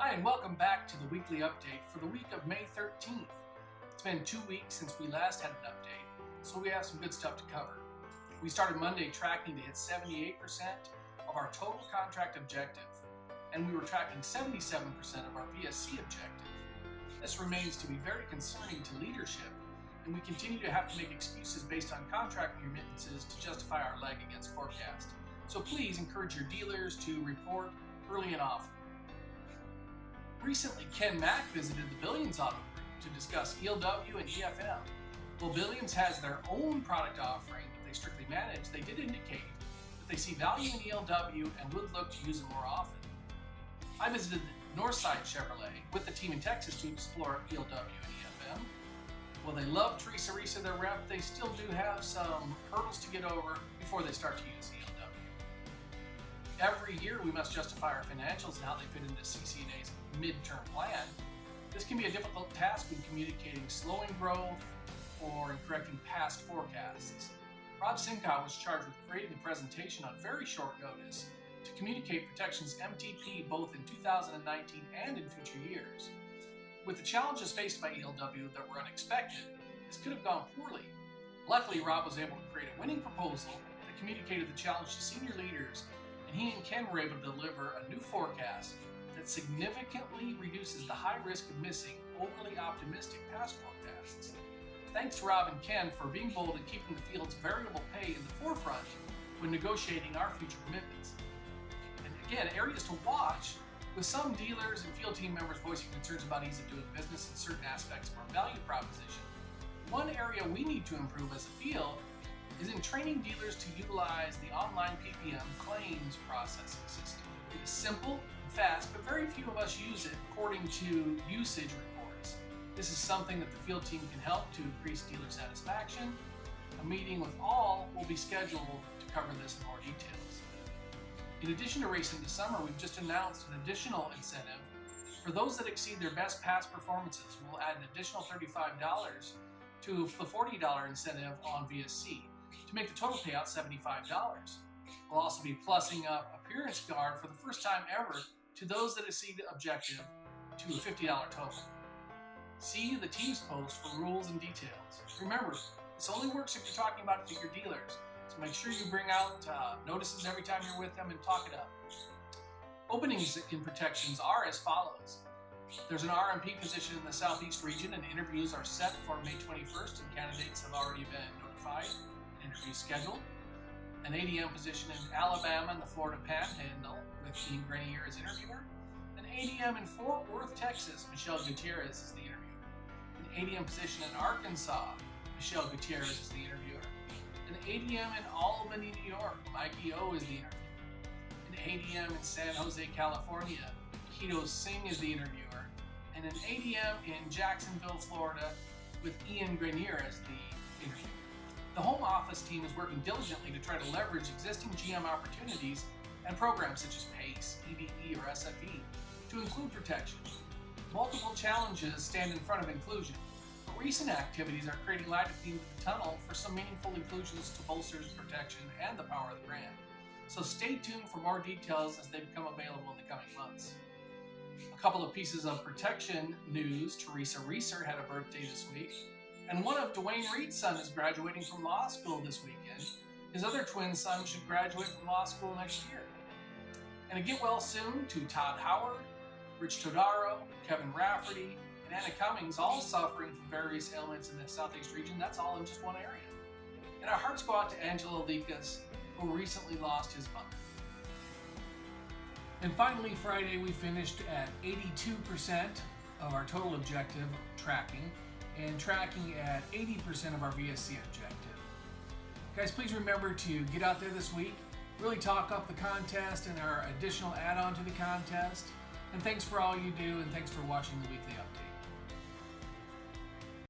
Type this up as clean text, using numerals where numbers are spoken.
Hi, and welcome back to the weekly update for the week of May 13th. It's been 2 weeks since we last had an update, so we have some good stuff to cover. We started Monday tracking to hit 78% of our total contract objective, and we were tracking 77% of our VSC objective. This remains to be very concerning to leadership, and we continue to have to make excuses based on contract remittances to justify our lag against forecast. So please encourage your dealers to report early and often. Recently, Ken Mack visited the Billions Auto Group to discuss ELW and EFM. While Billions has their own product offering that they strictly manage, they did indicate that they see value in ELW and would look to use it more often. I visited Northside Chevrolet with the team in Texas to explore ELW and EFM. While they love Teresa Risa, their rep, they still do have some hurdles to get over before they start to use ELW. Every year we must justify our financials and how they fit into CCNA's midterm plan. This can be a difficult task when communicating slowing growth or in correcting past forecasts. Rob Sinkow was charged with creating a presentation on very short notice to communicate Protection's MTP both in 2019 and in future years. With the challenges faced by ELW that were unexpected, this could have gone poorly. Luckily, Rob was able to create a winning proposal that communicated the challenge to senior leaders, and he and Ken were able to deliver a new forecast that significantly reduces the high risk of missing overly optimistic past forecasts. Thanks to Rob and Ken for being bold and keeping the field's variable pay in the forefront when negotiating our future commitments. And again, areas to watch, with some dealers and field team members voicing concerns about ease of doing business in certain aspects of our value proposition. One area we need to improve as a field is in training dealers to utilize the online PPM claims processing system. It is simple and fast, but very few of us use it according to usage reports. This is something that the field team can help to increase dealer satisfaction. A meeting with all will be scheduled to cover this in more details. In addition to racing this summer, we've just announced an additional incentive. For those that exceed their best past performances, we'll add an additional $35 to the $40 incentive on VSC to make the total payout $75. We'll also be plussing up Appearance Guard for the first time ever to those that exceed the objective to a $50 total. See the team's post for rules and details. Remember, this only works if you're talking about it to your dealers, so make sure you bring out notices every time you're with them and talk it up. Openings in Protections are as follows. There's an RMP position in the Southeast region, and interviews are set for May 21st, and candidates have already been notified. Interview scheduled. An ADM position in Alabama and the Florida Panhandle with Ian Grenier as interviewer. An ADM in Fort Worth, Texas, Michelle Gutierrez is the interviewer. An ADM position in Arkansas, Michelle Gutierrez is the interviewer. An ADM in Albany, New York, Mikey O is the interviewer. An ADM in San Jose, California, Keto Singh is the interviewer. And an ADM in Jacksonville, Florida, with Ian Grenier as the interviewer. The home office team is working diligently to try to leverage existing GM opportunities and programs such as PACE, EBE, or SFE to include Protection. Multiple challenges stand in front of inclusion, but recent activities are creating light at the end of the tunnel for some meaningful inclusions to bolster Protection and the power of the brand. So stay tuned for more details as they become available in the coming months. A couple of pieces of Protection news. Teresa Risa had a birthday this week. And one of Dwayne Reed's son is graduating from law school this weekend. His other twin son should graduate from law school next year. And a get well soon to Todd Howard, Rich Todaro, Kevin Rafferty, and Anna Cummings, all suffering from various ailments in the Southeast region. That's all in just one area. And our hearts go out to Angelo Likas, who recently lost his mother. And finally, Friday, we finished at 82% of our total objective tracking, and tracking at 80% of our VSC objective. Guys, please remember to get out there this week, really talk up the contest and our additional add-on to the contest. And thanks for all you do, and thanks for watching the weekly update.